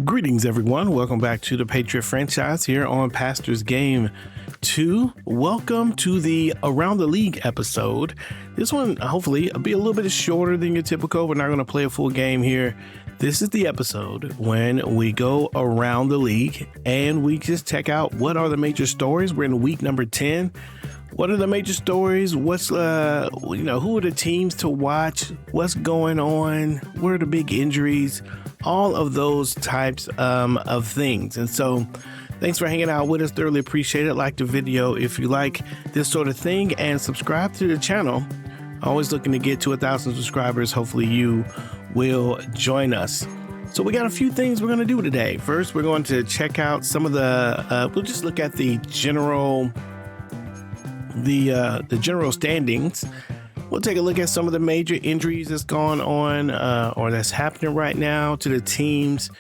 Greetings, everyone. Welcome back to the Patriot franchise here on Pastor's Game 2. Welcome to the Around the League episode. This one, hopefully, will be a little bit shorter than your typical. We're not going to play a full game here. This is the episode when we go around the league and we just check out what are the major stories. We're in week number 10. What are the major stories? What's, who are the teams to watch? What's going on? What are the big injuries? All of those types of things. And so thanks for hanging out with us. Thoroughly appreciate it. Like the video if you like this sort of thing and subscribe to the channel. Always looking to get to 1,000 subscribers. Hopefully you will join us. So we got a few things we're going to do today. First, we're going to check out some of the, we'll just look at the general standings. We'll take a look at some of the major injuries that's going on or that's happening right now to the teams.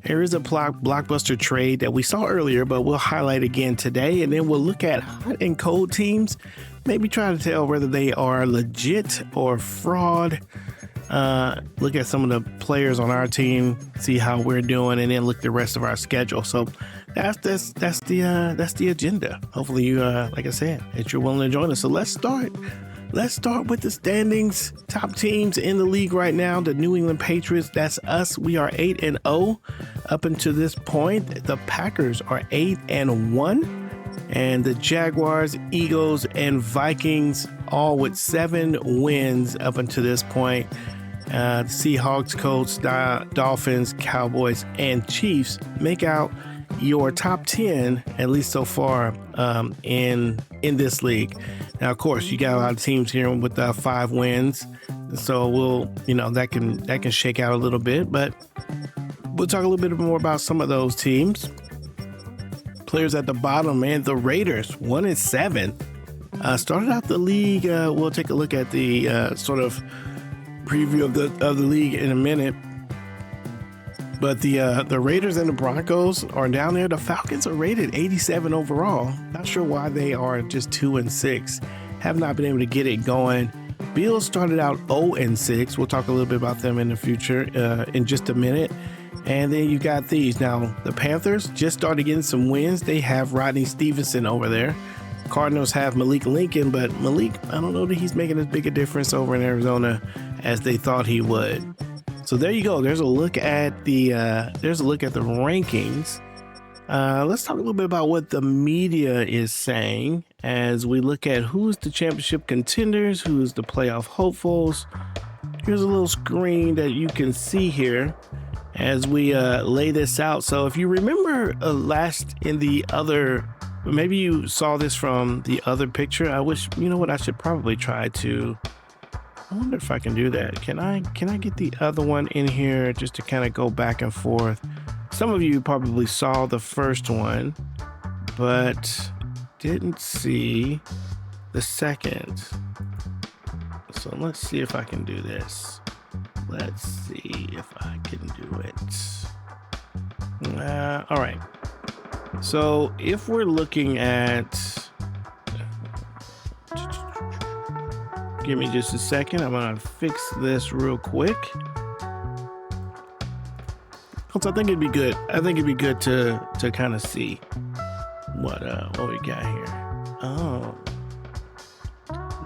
There is a blockbuster trade that we saw earlier, but we'll highlight again today. And then we'll look at hot and cold teams, maybe try to tell whether they are legit or fraud. Look at some of the players on our team, see how we're doing, and then look at the rest of our schedule. So that's the agenda. Hopefully you, like I said, that you're willing to join us. So let's start. Let's start with the standings. Top teams in the league right now, the New England Patriots, that's us. We are 8-0 up until this point. The Packers are 8-1. And the Jaguars, Eagles, and Vikings all with 7 wins up until this point. Seahawks, Colts, Dolphins, Cowboys, and Chiefs make out your top 10, at least so far, in this league. Now, of course, you got a lot of teams here with 5 wins, so we'll, that can shake out a little bit, but we'll talk a little bit more about some of those teams. Players at the bottom, man, the Raiders, 1-7, started out the league. We'll take a look at the sort of preview of the league in a minute. But the Raiders and the Broncos are down there. The Falcons are rated 87 overall. Not sure why they are just 2-6. Have not been able to get it going. Bills started out 0-6. We'll talk a little bit about them in the future in just a minute. And then you got these. Now, the Panthers just started getting some wins. They have Rodney Stevenson over there. Cardinals have Malik Lincoln, but Malik, I don't know that he's making as big a difference over in Arizona as they thought he would. So there you go. There's a look at the rankings. Let's talk a little bit about what the media is saying as we look at who's the championship contenders, who's the playoff hopefuls. Here's a little screen that you can see here as we lay this out. So if you remember last in the other, maybe you saw this from the other picture. I wish, I should probably try to. I wonder if I can do that. Can I get the other one in here just to kind of go back and forth? Some of you probably saw the first one, but didn't see the second. So let's see if I can do this. Let's see if I can do it. All right. So if we're looking at, give me just a second. I'm gonna fix this real quick. So I think it'd be good. I think it'd be good to kind of see what we got here. Oh,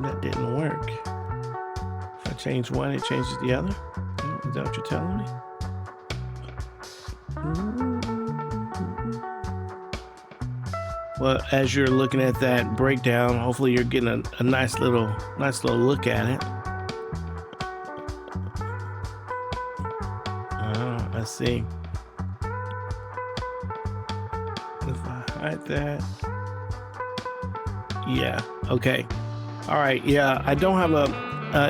that didn't work. If I change one, it changes the other. Is that what you're telling me? Well, as you're looking at that breakdown, hopefully you're getting a nice little look at it. I see. If I hide that, yeah, okay, all right, yeah. I don't have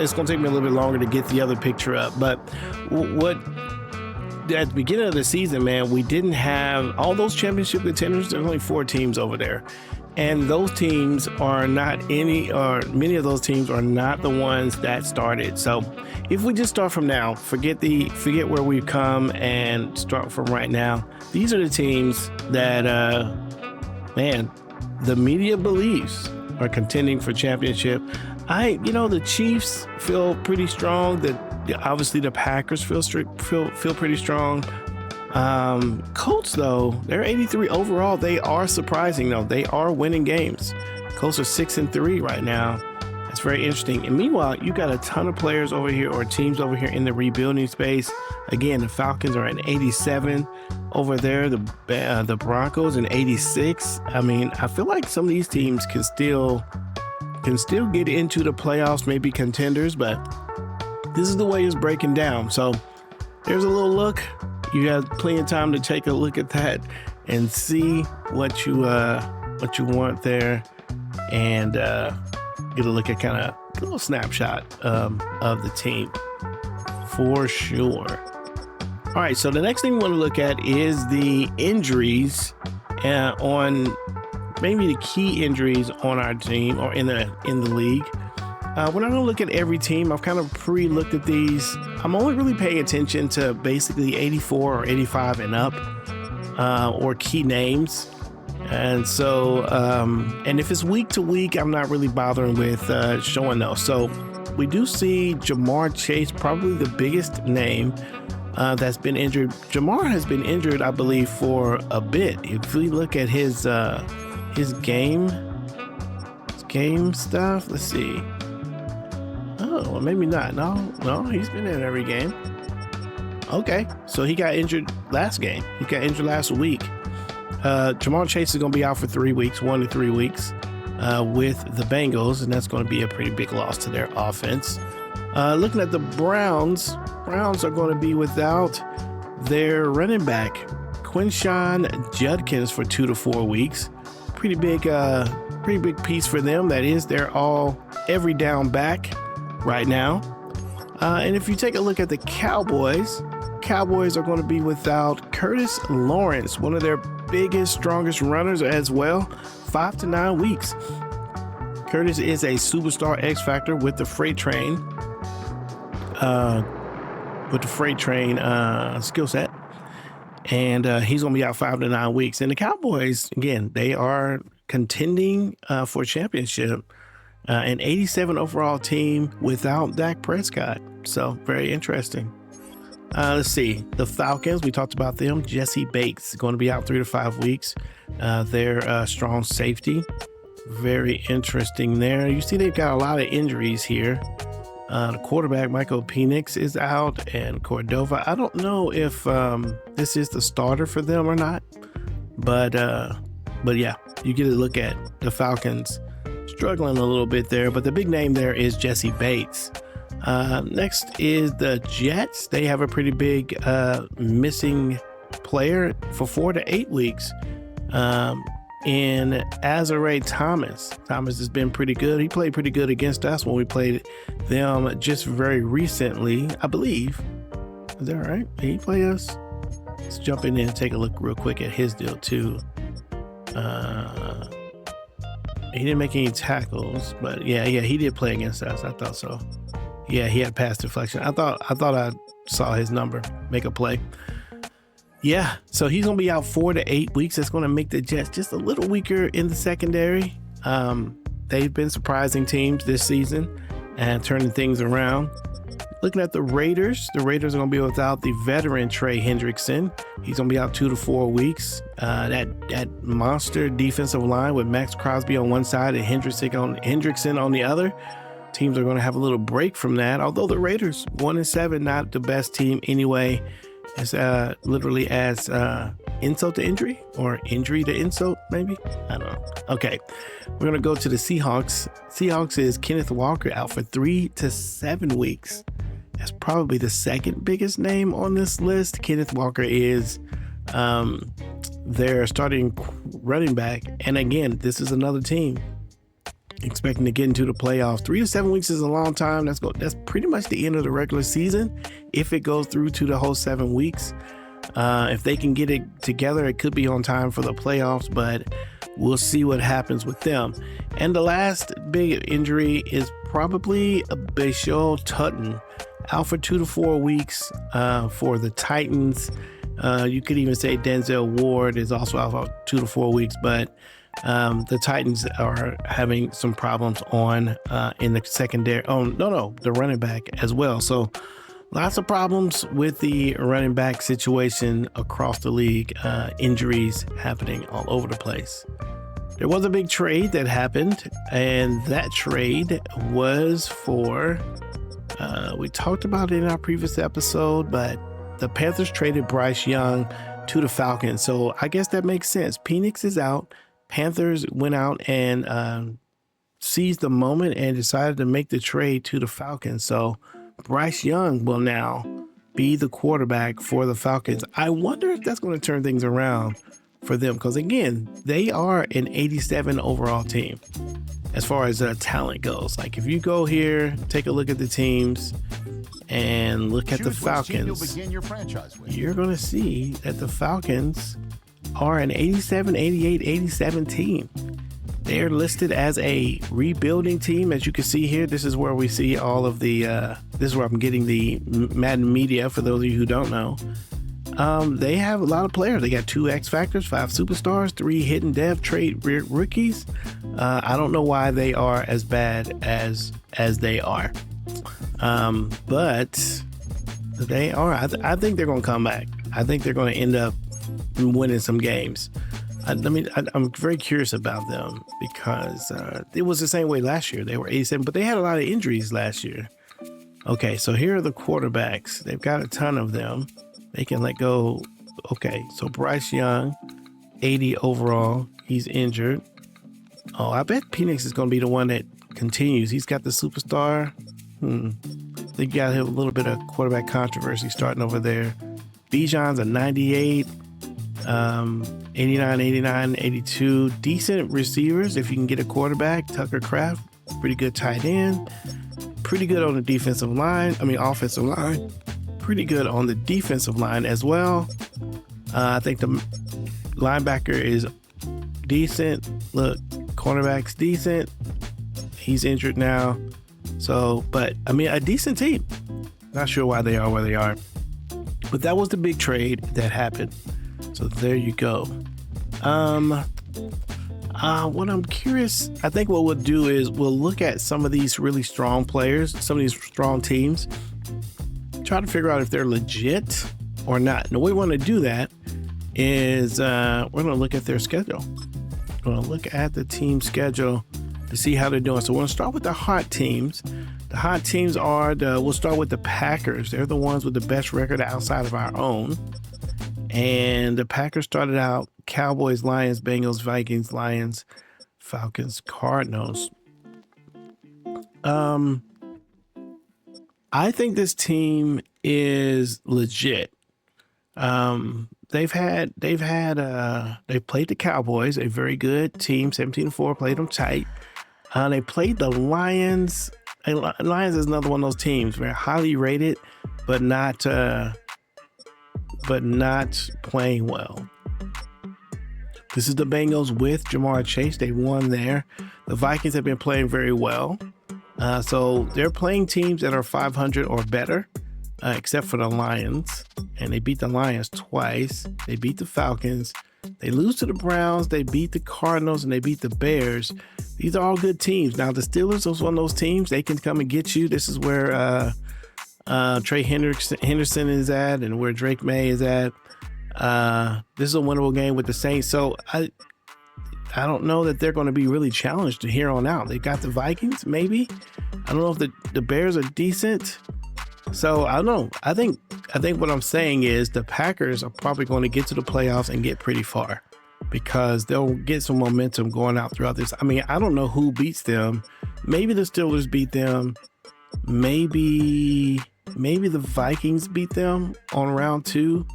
it's gonna take me a little bit longer to get the other picture up, but what? At the beginning of the season, man, we didn't have all those championship contenders. There's only 4 teams over there. And those teams are not many of those teams are not the ones that started. So if we just start from now, forget where we've come and start from right now. These are the teams that, the media believes are contending for championship. The Chiefs feel pretty strong. Obviously the Packers feel pretty strong. Colts, though, they're 83 overall. They are surprising, though. They are winning games. Colts are 6-3 right now. That's very interesting. And meanwhile, you got a ton of players over here or teams over here in the rebuilding space. Again, the Falcons are at 87 over there. The Broncos in 86. I mean, I feel like some of these teams can still get into the playoffs, maybe contenders, but this is the way it's breaking down. So there's a little look. You got plenty of time to take a look at that and see what you want there, and get a look at kind of a little snapshot of the team for sure. All right, so the next thing we want to look at is the injuries on maybe the key injuries on our team or in the league. We're not going to look at every team. I've kind of pre-looked at these. I'm only really paying attention to basically 84 or 85 and up, or key names. And so, and if it's week to week, I'm not really bothering with showing those. So we do see Jamar Chase, probably the biggest name that's been injured. Jamar has been injured, I believe, for a bit. If we look at his game stuff, let's see. Oh, well, maybe not. No, he's been in every game. Okay, so he got injured last game. He got injured last week. Jamar Chase is going to be out for 3 weeks, 1 to 3 weeks, with the Bengals, and that's going to be a pretty big loss to their offense. Looking at the Browns are going to be without their running back, Quinshon Judkins, for 2 to 4 weeks. Pretty big piece for them. That is, they're all every down back right now. And if you take a look at the Cowboys are going to be without Curtis Lawrence, one of their biggest, strongest runners as well, 5 to 9 weeks. Curtis is a superstar X factor with the freight train, skill set. And he's going to be out 5 to 9 weeks. And the Cowboys, again, they are contending for a championship, an 87 overall team without Dak Prescott. So very interesting. Let's see. The Falcons, we talked about them. Jesse Bates going to be out 3 to 5 weeks. They're strong safety. Very interesting there. You see they've got a lot of injuries here. The quarterback, Michael Penix, is out, and Cordova. I don't know if this is the starter for them or not, but yeah, you get a look at the Falcons struggling a little bit there, but the big name there is Jesse Bates. Next is the Jets. They have a pretty big missing player for 4 to 8 weeks. In Azare Thomas. Thomas has been pretty good. He played pretty good against us when we played them just very recently, I believe. Is that right? Did he play us? Let's jump in and take a look real quick at his deal too. He didn't make any tackles, but yeah, he did play against us. I thought so. Yeah, he had pass deflection. I thought I saw his number make a play. Yeah, so he's going to be out 4 to 8 weeks. That's going to make the Jets just a little weaker in the secondary. They've been surprising teams this season and turning things around. Looking at the Raiders are going to be without the veteran Trey Hendrickson. He's going to be out 2 to 4 weeks. That monster defensive line with Max Crosby on one side and Hendrickson on the other. Teams are going to have a little break from that. Although the Raiders 1-7, not the best team anyway. It's literally as insult to injury or injury to insult, maybe. I don't know. Okay, we're going to go to the Seahawks. Seahawks is Kenneth Walker out for 3 to 7 weeks. That's probably the second biggest name on this list. Kenneth Walker is their starting running back. And again, this is another team expecting to get into the playoffs. 3 to 7 weeks is a long time. That's pretty much the end of the regular season. If it goes through to the whole 7 weeks, if they can get it together, it could be on time for the playoffs, but we'll see what happens with them. And the last big injury is probably Bashal Tutton, out for 2 to 4 weeks for the Titans. You could even say Denzel Ward is also out for 2 to 4 weeks, but the Titans are having some problems in the secondary. Oh, no, the running back as well. So Lots of problems with the running back situation across the league. Injuries happening all over the place. There was a big trade that happened, and that trade was for, we talked about it in our previous episode, but the Panthers traded Bryce Young to the Falcons. So I guess that makes sense. Penix is out. Panthers went out and seized the moment and decided to make the trade to the Falcons. So Bryce Young will now be the quarterback for the Falcons. I wonder if that's going to turn things around for them, because again, they are an 87 overall team as far as talent goes. Like if you go here, take a look at the teams and look at the Falcons, you're going to see that the Falcons are an 87, 88, 87 team. They're listed as a rebuilding team. As you can see here, this is where we see all of the, this is where I'm getting the Madden media for those of you who don't know. They have a lot of players. They got 2 X Factors, 5 superstars, 3 hidden dev trade rookies. I don't know why they are as bad as they are. But they are. I think they're going to come back. I think they're going to end up winning some games. I'm very curious about them because it was the same way last year. They were 87, but they had a lot of injuries last year. Okay, so here are the quarterbacks. They've got a ton of them. They can let go. Okay, so Bryce Young, 80 overall. He's injured. Oh, I bet Penix is going to be the one that continues. He's got the superstar. They got a little bit of quarterback controversy starting over there. Bijan's a 98. 89, 89, 82. Decent receivers if you can get a quarterback. Tucker Kraft, pretty good tight end. Pretty good on the offensive line. Pretty good on the defensive line as well. I think the linebacker is decent. Look, cornerback's decent. He's injured now. So, but I mean, a decent team. Not sure why they are where they are. But that was the big trade that happened. So there you go. What I'm curious, I think what we'll do is we'll look at some of these really strong players, some of these strong teams, try to figure out if they're legit or not. And the way we want to do that is we're going to look at their schedule. We're going to look at the team schedule to see how they're doing. So we're going to start with the hot teams. The hot teams are, we'll start with the Packers. They're the ones with the best record outside of our own. And the Packers started out Cowboys, Lions, Bengals, Vikings, Lions, Falcons, Cardinals. I think this team is legit. They've played the Cowboys, a very good team, 17-4, played them tight. They played the Lions. Lions is another one of those teams, very highly rated, but not playing well. This is the Bengals with Jamar Chase. They won there. The Vikings have been playing very well. So they're playing teams that are 500 or better, except for the Lions. And they beat the Lions twice. They beat the Falcons. They lose to the Browns. They beat the Cardinals and they beat the Bears. These are all good teams. Now the Steelers was one of those teams. They can come and get you. This is where Trey Henderson is at and where Drake May is at. This is a winnable game with the Saints. So I don't know that they're going to be really challenged to here on out. They got the Vikings, maybe. I don't know if the Bears are decent. So I don't know. I think what I'm saying is the Packers are probably going to get to the playoffs and get pretty far because they'll get some momentum going out throughout this. I mean, I don't know who beats them. Maybe the Steelers beat them. Maybe the Vikings beat them on round 2.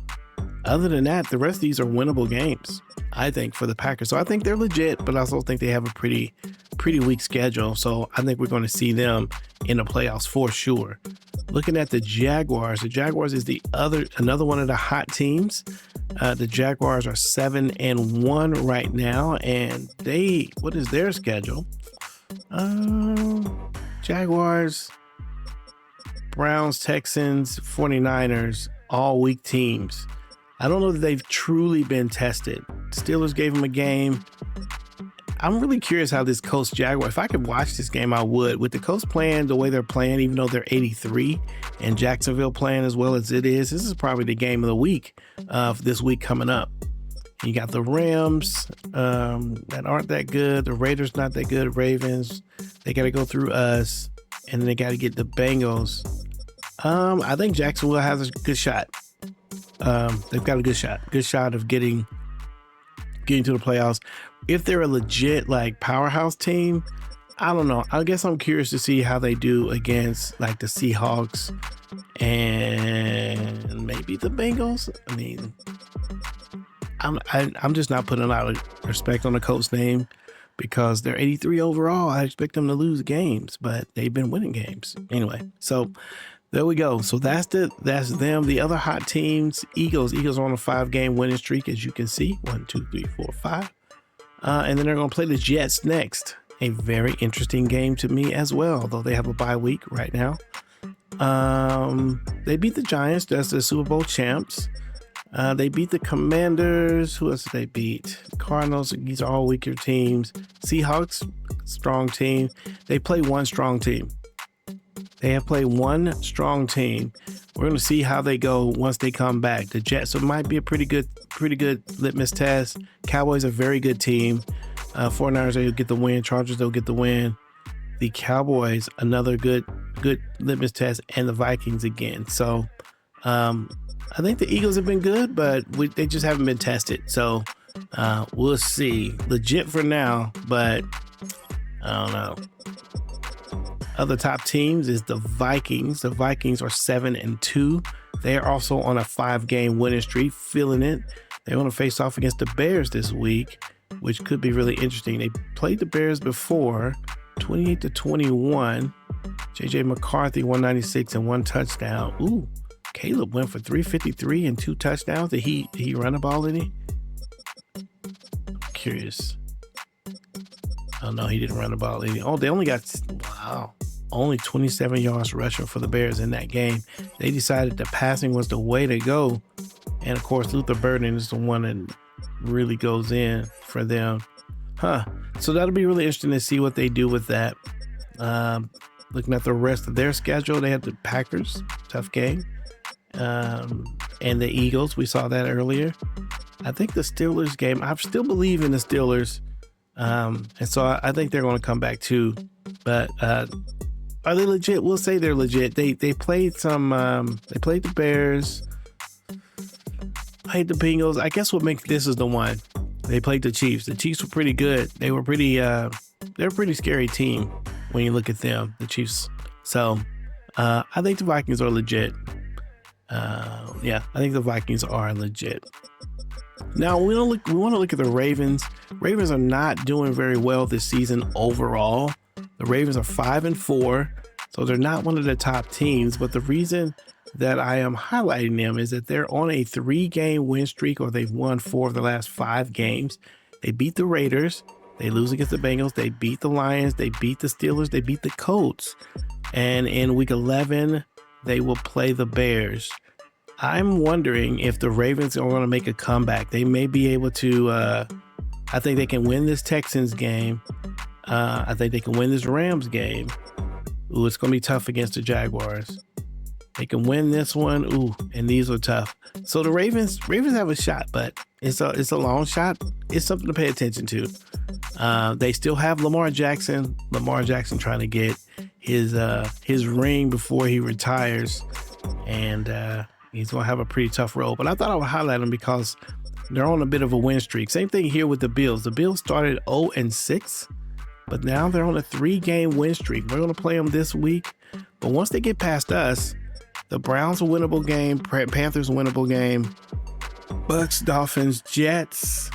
Other than that, the rest of these are winnable games, I think, for the Packers. So I think they're legit, but I also think they have a pretty weak schedule. So I think we're going to see them in the playoffs for sure. Looking at the Jaguars is another one of the hot teams. The Jaguars are 7-1 right now, and what is their schedule? Jaguars, Browns, Texans, 49ers, all weak teams. I don't know that they've truly been tested. Steelers gave them a game. I'm really curious how this Colts Jaguar, if I could watch this game, I would. With the Colts playing the way they're playing, even though they're 83 and Jacksonville playing as well as it is, this is probably the game of the week this week coming up. You got the Rams that aren't that good. The Raiders not that good. Ravens, they got to go through us. And then they got to get the Bengals. I think Jacksonville has a good shot. They've got a good shot of getting to the playoffs. If they're a legit like powerhouse team, I don't know. I guess I'm curious to see how they do against like the Seahawks and maybe the Bengals. I mean, I'm just not putting a lot of respect on the Colts name because they're 83 overall. I expect them to lose games, but they've been winning games anyway. So there we go. So that's them. The other hot teams, Eagles are on a 5-game winning streak, as you can see. 1, 2, 3, 4, 5. And then they're going to play the Jets next. A very interesting game to me as well, although they have a bye week right now. They beat the Giants. That's the Super Bowl champs. They beat the Commanders. Who else did they beat? Cardinals. These are all weaker teams. Seahawks, strong team. They play one strong team. They have played one strong team. We're going to see how they go once they come back. The Jets, so it might be a pretty good litmus test. Cowboys are a very good team. 49ers, they'll get the win. Chargers, they'll get the win. The Cowboys, another good litmus test, and the Vikings again. So I think the Eagles have been good, but they just haven't been tested. So we'll see. Legit for now, but I don't know. Other top teams is the Vikings. The Vikings are 7-2. They are also on a 5-game winning streak, feeling it. They want to face off against the Bears this week, which could be really interesting. They played the Bears before, 28-21. JJ McCarthy, 196 and 1 touchdown. Ooh, Caleb went for 353 and 2 touchdowns. Did he run the ball, did he? I'm curious. Oh, no, he didn't run the ball. Oh, they only got, only 27 yards rushing for the Bears in that game. They decided the passing was the way to go. And, of course, Luther Burden is the one that really goes in for them. So that'll be really interesting to see what they do with that. Looking at the rest of their schedule, they have the Packers, tough game. And the Eagles, we saw that earlier. I think the Steelers game, I still believe in the Steelers. And so I think they're going to come back too. But are they legit? We'll say they're legit. They played they played the Bears, played the Bengals. I guess what makes this is the one. They played the Chiefs. The Chiefs were pretty good. They were they're a pretty scary team when you look at them, the Chiefs. So I think the Vikings are legit. I think the Vikings are legit. Now we want to look at the Ravens. Ravens are not doing very well this season overall. The Ravens are 5-4, so they're not one of the top teams. But the reason that I am highlighting them is that they're on a 3-game win streak, or they've won 4 of the last 5 games. They beat the Raiders. They lose against the Bengals. They beat the Lions. They beat the Steelers. They beat the Colts. And in week 11, they will play the Bears. I'm wondering if the Ravens are going to make a comeback. They may be able to. I think they can win this Texans game. I think they can win this Rams game. Ooh, it's going to be tough against the Jaguars. They can win this one. Ooh, and these are tough. So the Ravens have a shot, but it's a long shot. It's something to pay attention to. They still have Lamar Jackson. Lamar Jackson trying to get his ring before he retires, and he's going to have a pretty tough road. But I thought I would highlight them because they're on a bit of a win streak. Same thing here with the Bills. The Bills started 0-6, but now they're on a 3-game win streak. We're going to play them this week. But once they get past us, the Browns a winnable game, Panthers a winnable game, Bucks, Dolphins, Jets.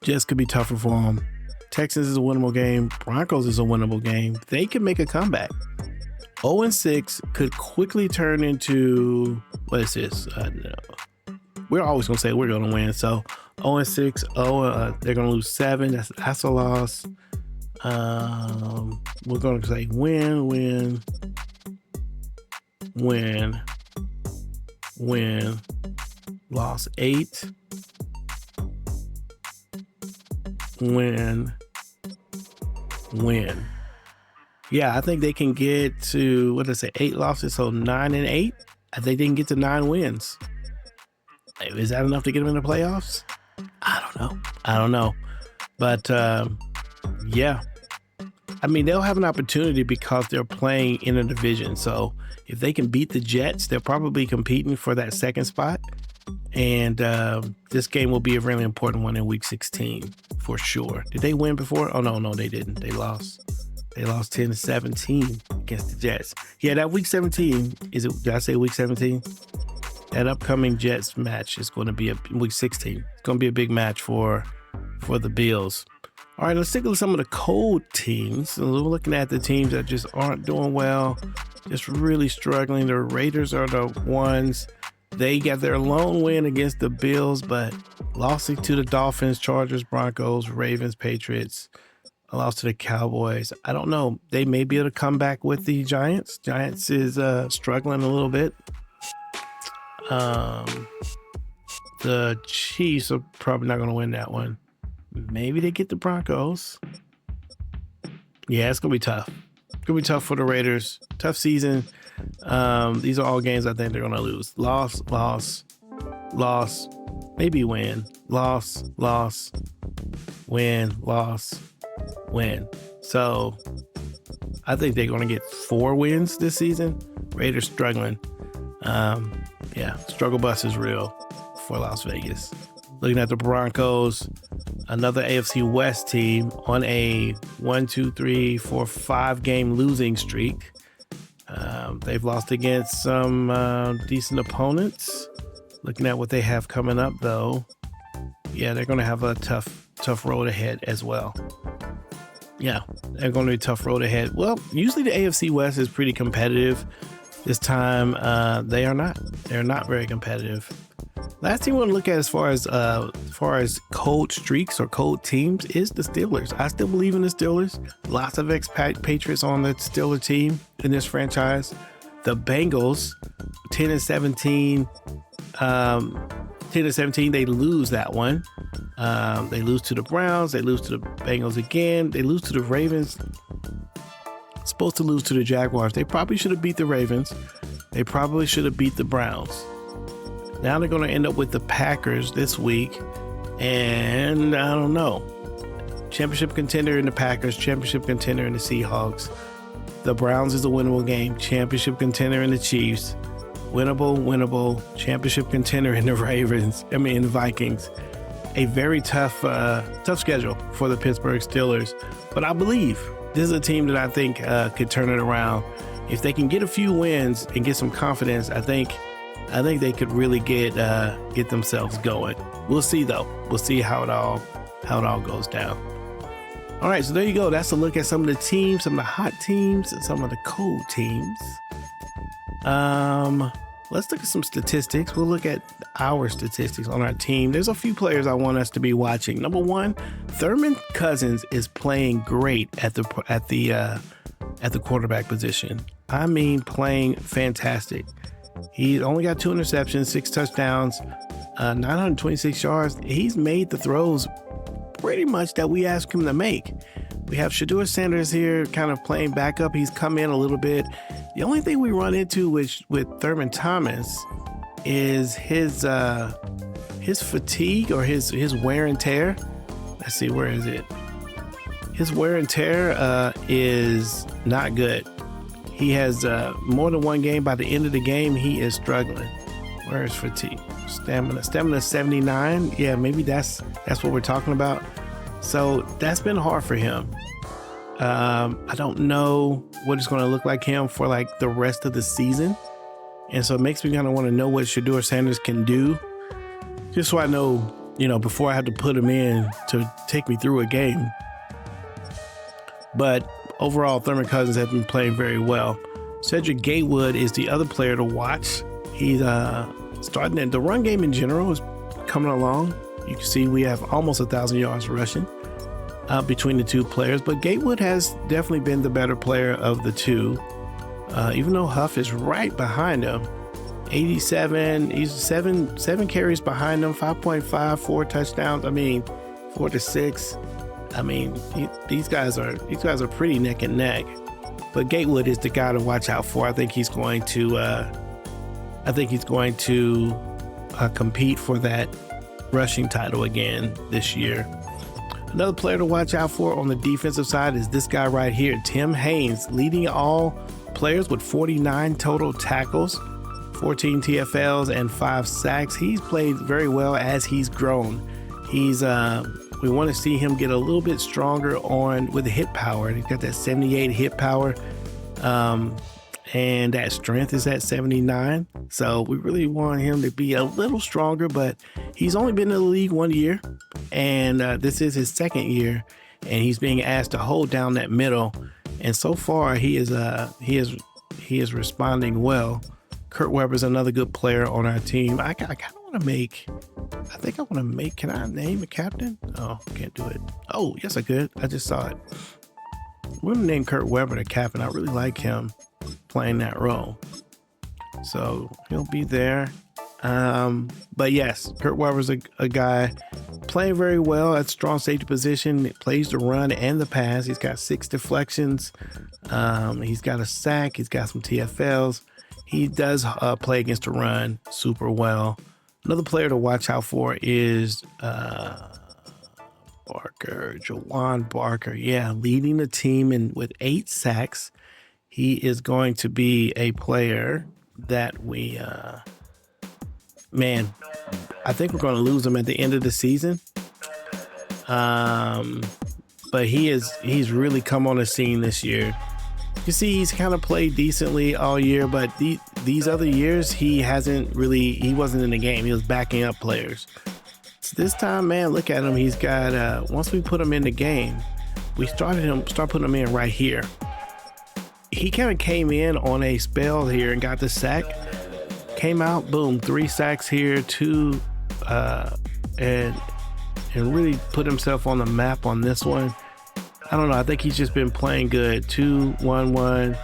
Jets could be tougher for them. Texans is a winnable game. Broncos is a winnable game. They could make a comeback. 0-6 could quickly turn into, what is this? No. We're always going to say we're going to win. So 0-6, they're going to lose 7. That's a loss. We're going to say win. Loss 8. win. Yeah, I think they can get to, what did I say, 8 losses, so 9-8. I think they can get to 9 wins. Is that enough to get them in the playoffs? I don't know. But yeah, I mean, they'll have an opportunity because they're playing in a division. So if they can beat the Jets, they're probably competing for that second spot. And this game will be a really important one in week 16 for sure. Did they win before? Oh, no, they didn't. They lost. They lost 10-17 against the Jets. Yeah, that week 17, did I say week 17? That upcoming Jets match is going to be week 16. It's going to be a big match for the Bills. All right, let's take a look at some of the cold teams. So we're looking at the teams that just aren't doing well, just really struggling. The Raiders are the ones. They got their lone win against the Bills, but lost to the Dolphins, Chargers, Broncos, Ravens, Patriots. I lost to the Cowboys. I don't know. They may be able to come back with the Giants. Giants is struggling a little bit. The Chiefs are probably not going to win that one. Maybe they get the Broncos. Yeah, it's going to be tough. It's going to be tough for the Raiders. Tough season. These are all games I think they're going to lose. Loss, maybe win. Loss, win, loss, win. So I think they're going to get 4 wins this season. Raiders struggling. Yeah, struggle bus is real for Las Vegas. Looking at the Broncos, another AFC West team on a 5 game losing streak. They've lost against some decent opponents. Looking at what they have coming up, though, yeah, they're going to have a tough road ahead as well. Yeah, they're going to be a tough road ahead. Well, usually the AFC West is pretty competitive. This time, they are not. They're not very competitive. Last thing we want to look at as far as cold streaks or cold teams is the Steelers. I still believe in the Steelers. Lots of ex-Patriots on the Steelers team in this franchise. The Bengals, 10-17. 10-17, they lose that one. They lose to the Browns. They lose to the Bengals again. They lose to the Ravens. Supposed to lose to the Jaguars. They probably should have beat the Ravens. They probably should have beat the Browns. Now they're going to end up with the Packers this week. And I don't know. Championship contender in the Packers. Championship contender in the Seahawks. The Browns is a winnable game. Championship contender in the Chiefs. Winnable. Championship contender in the Ravens. In the Vikings. A very tough schedule for the Pittsburgh Steelers. But I believe this is a team that I think could turn it around. If they can get a few wins and get some confidence, I think they could really get themselves going. We'll see though. We'll see how it all goes down. All right, so there you go. That's a look at some of the teams, some of the hot teams, and some of the cold teams. Let's look at some statistics. We'll look at our statistics on our team. There's a few players I want us to be watching. Number one, Thurman Cousins is playing great at the quarterback position. I mean, playing fantastic. He only got 2 interceptions, 6 touchdowns, 926 yards. He's made the throws pretty much that we asked him to make. We have Shedeur Sanders here kind of playing backup. He's come in a little bit. The only thing we run into with Thurman Thomas is his fatigue or his wear and tear. Let's see, where is it? His wear and tear is not good. He has more than one game. By the end of the game, he is struggling. Where is fatigue? Stamina 79. Yeah, maybe that's what we're talking about. So that's been hard for him. I don't know what it's going to look like him for like the rest of the season. And so it makes me kind of want to know what Shedeur Sanders can do, just so I know, before I have to put him in to take me through a game. But overall, Thurman Cousins has been playing very well. Cedric Gatewood is the other player to watch. He's starting in the run game in general is coming along. You can see we have almost 1,000 yards rushing between the two players, but Gatewood has definitely been the better player of the two, even though Huff is right behind him. 87, he's seven carries behind him, 5.5, 4 touchdowns. 4 to 6. I mean, these guys are pretty neck and neck. But Gatewood is the guy to watch out for. I think he's going to compete for that rushing title again this year. Another player to watch out for on the defensive side is this guy right here, Tim Haynes, leading all players with 49 total tackles, 14 TFLs, and 5 sacks. He's played very well as he's grown. We want to see him get a little bit stronger with the hit power. He's got that 78 hit power, and that strength is at 79. So we really want him to be a little stronger, but he's only been in the league 1 year, and this is his 2nd year, and he's being asked to hold down that middle. And so far, he is responding well. Kurt Weber's another good player on our team. I kind of want to make. Can I name a captain? Oh, can't do it. Oh, yes, I could. I just saw it. We're gonna name Kurt Weber the captain. I really like him playing that role, so he'll be there. But yes, Kurt Weber's a guy playing very well at strong safety position. It plays the run and the pass. He's got 6 deflections. He's got a sack. He's got some TFLs. He does play against the run super well. Another player to watch out for is Jawan Barker. Yeah, leading the team with 8 sacks. He is going to be a player that I think we're going to lose him at the end of the season. But he's really come on the scene this year. You see, he's kind of played decently all year, but these other years, he wasn't in the game. He was backing up players. So this time, man, look at him. He's got, once we put him in the game, we start putting him in right here. He kind of came in on a spell here and got the sack. Came out, boom, 3 sacks here, 2, and really put himself on the map on this one. I don't know. I think he's just been playing good. 2-1-1,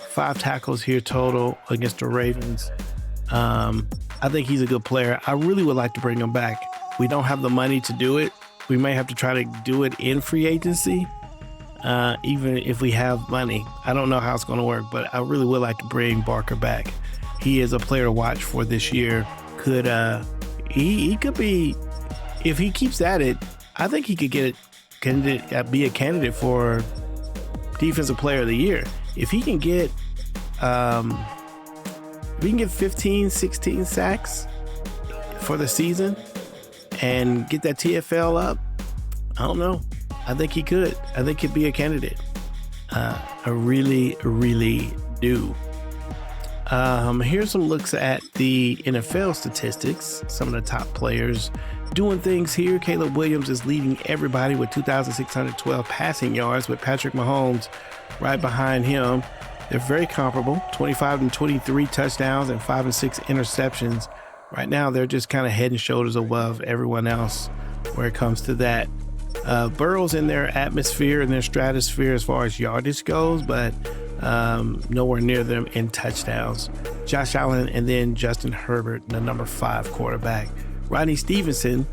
5 tackles here total against the Ravens. I think he's a good player. I really would like to bring him back. We don't have the money to do it. We may have to try to do it in free agency, even if we have money. I don't know how it's going to work, but I really would like to bring Barker back. He is a player to watch for this year. He could be, if he keeps at it, I think he could be a candidate for Defensive Player of the Year. If he can get 15, 16 sacks for the season and get that TFL up, I don't know. I think he could. I think he'd be a candidate. I really, really do. Here's some looks at the NFL statistics. Some of the top players doing things here. Caleb Williams is leading everybody with 2,612 passing yards, with Patrick Mahomes right behind him. They're very comparable, 25 and 23 touchdowns and 5 and 6 interceptions. Right now, they're just kind of head and shoulders above everyone else where it comes to that. Burrow's in their atmosphere and their stratosphere as far as yardage goes, but nowhere near them in touchdowns. Josh Allen and then Justin Herbert, the number 5 quarterback. Rodney Stevenson,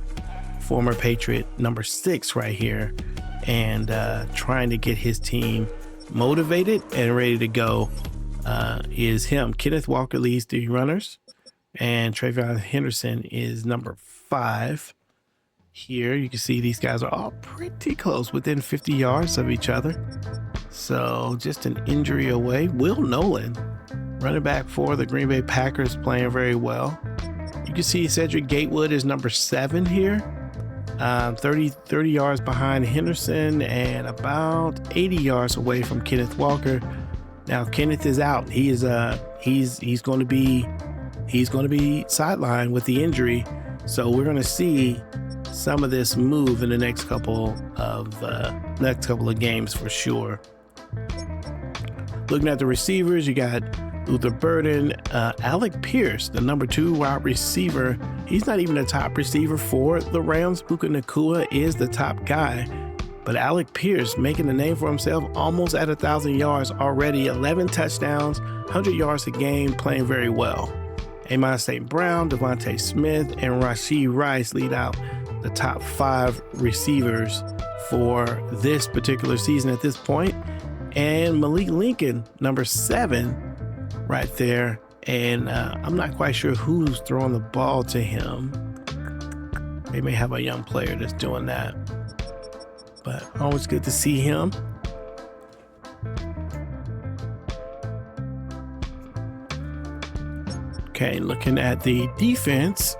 former Patriot, number 6 right here, and trying to get his team motivated and ready to go is him. Kenneth Walker leads the runners, and Travion Henderson is number 5. Here you can see these guys are all pretty close, within 50 yards of each other. So just an injury away. Will Nolan, running back for the Green Bay Packers, playing very well. You can see Cedric Gatewood is number 7 here, 30 yards behind Henderson and about 80 yards away from Kenneth Walker. Now Kenneth is out. He is he's going to be sidelined with the injury. So we're going to see some of this move in the next couple of games for sure. Looking at the receivers, you got Luther Burden, Alec Pierce, the number 2 wide receiver. He's not even the top receiver for the Rams. Puka Nacua is the top guy, but Alec Pierce making a name for himself, almost at 1,000 yards already, 11 touchdowns, 100 yards a game, playing very well. Amon St. Brown, Devontae Smith, and Rashee Rice lead out the top 5 receivers for this particular season at this point. And Malik Lincoln, number 7, right there. And I'm not quite sure who's throwing the ball to him. They may have a young player that's doing that, but always good to see him. Okay, looking at the defense,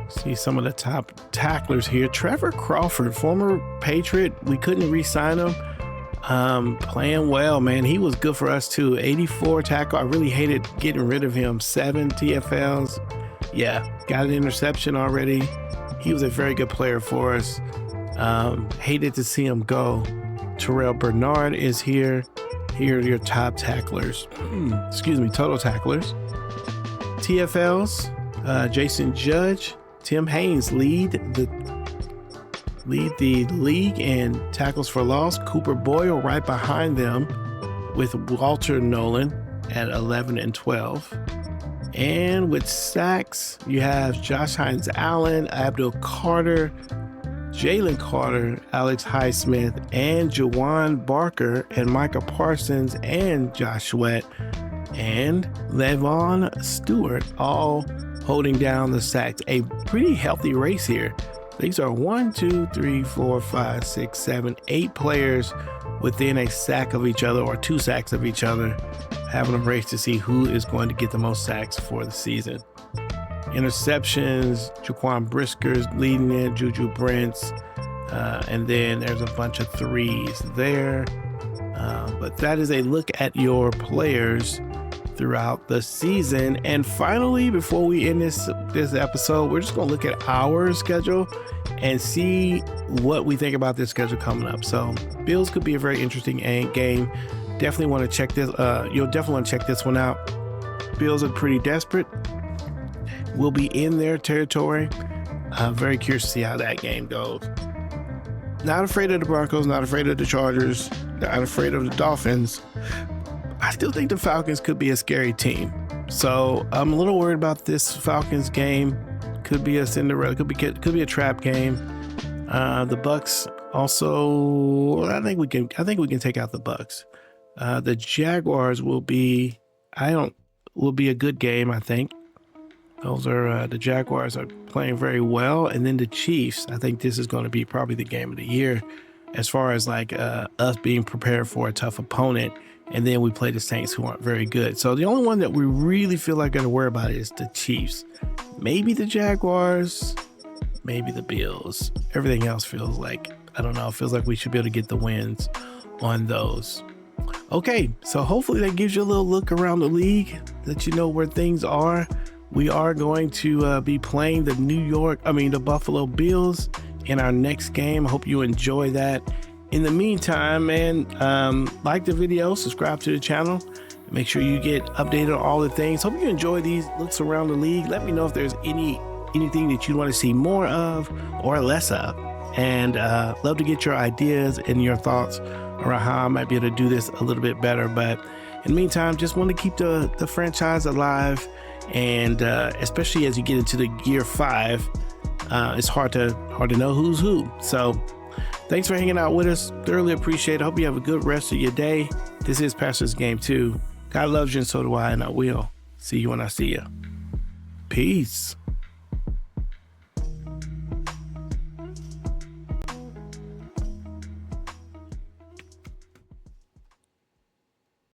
see some of the top tacklers here. Trevor Crawford, former Patriot, we couldn't re-sign him. Playing well, man. He was good for us too. 84 tackle. I really hated getting rid of him. 7 TFLs. Yeah, got an interception already. He was a very good player for us. Hated to see him go. Terrell Bernard is here. Here are your top tacklers. Excuse me, total tacklers. TFLs, Jason Judge, Tim Haynes lead the league in tackles for loss. Cooper Boyle right behind them with Walter Nolan at 11 and 12. And with sacks, you have Josh Hines Allen, Abdul Carter, Jalen Carter, Alex Highsmith, and Jawan Barker, and Micah Parsons, and Josh Sweat, and Levon Stewart, all holding down the sacks. A pretty healthy race here. These are 1, 2, 3, 4, 5, 6, 7, 8 players within a sack of each other, or 2 sacks of each other, having a race to see who is going to get the most sacks for the season. Interceptions, Jaquan Brisker's leading it, Juju Brents, and then there's a bunch of 3s there. But that is a look at your players throughout the season. And finally, before we end this episode, we're just going to look at our schedule and see what we think about this schedule coming up. So Bills could be a very interesting game. Definitely want to check this. You'll definitely want to check this one out. Bills are pretty desperate. We'll be in their territory. Very curious to see how that game goes. Not afraid of the Broncos, not afraid of the Chargers, not afraid of the Dolphins. I still think the Falcons could be a scary team. So I'm a little worried about this Falcons game. Could be a Cinderella, could be a trap game. The Bucks also, I think we can take out the Bucks. The Jaguars will be a good game, I think. Those are the Jaguars are playing very well. And then the Chiefs, I think this is going to be probably the game of the year as far as like us being prepared for a tough opponent. And then we play the Saints, who aren't very good. So the only one that we really feel like going to worry about is the Chiefs. Maybe the Jaguars, maybe the Bills. Everything else feels like, I don't know, feels like we should be able to get the wins on those. Okay, so hopefully that gives you a little look around the league, let you know where things are. We are going to be playing the Buffalo Bills in our next game. I hope you enjoy that. In the meantime, man, like the video, subscribe to the channel, make sure you get updated on all the things. Hope you enjoy these looks around the league. Let me know if there's anything that you want to see more of or less of. And love to get your ideas and your thoughts around how I might be able to do this a little bit better. But in the meantime, just want to keep the franchise alive. And especially as you get into the Gear 5, it's hard to know who's who. So thanks for hanging out with us. Thoroughly appreciate it. Hope you have a good rest of your day. This is Pastor's Game 2. God loves you and so do I, and I will see you when I see you. Peace.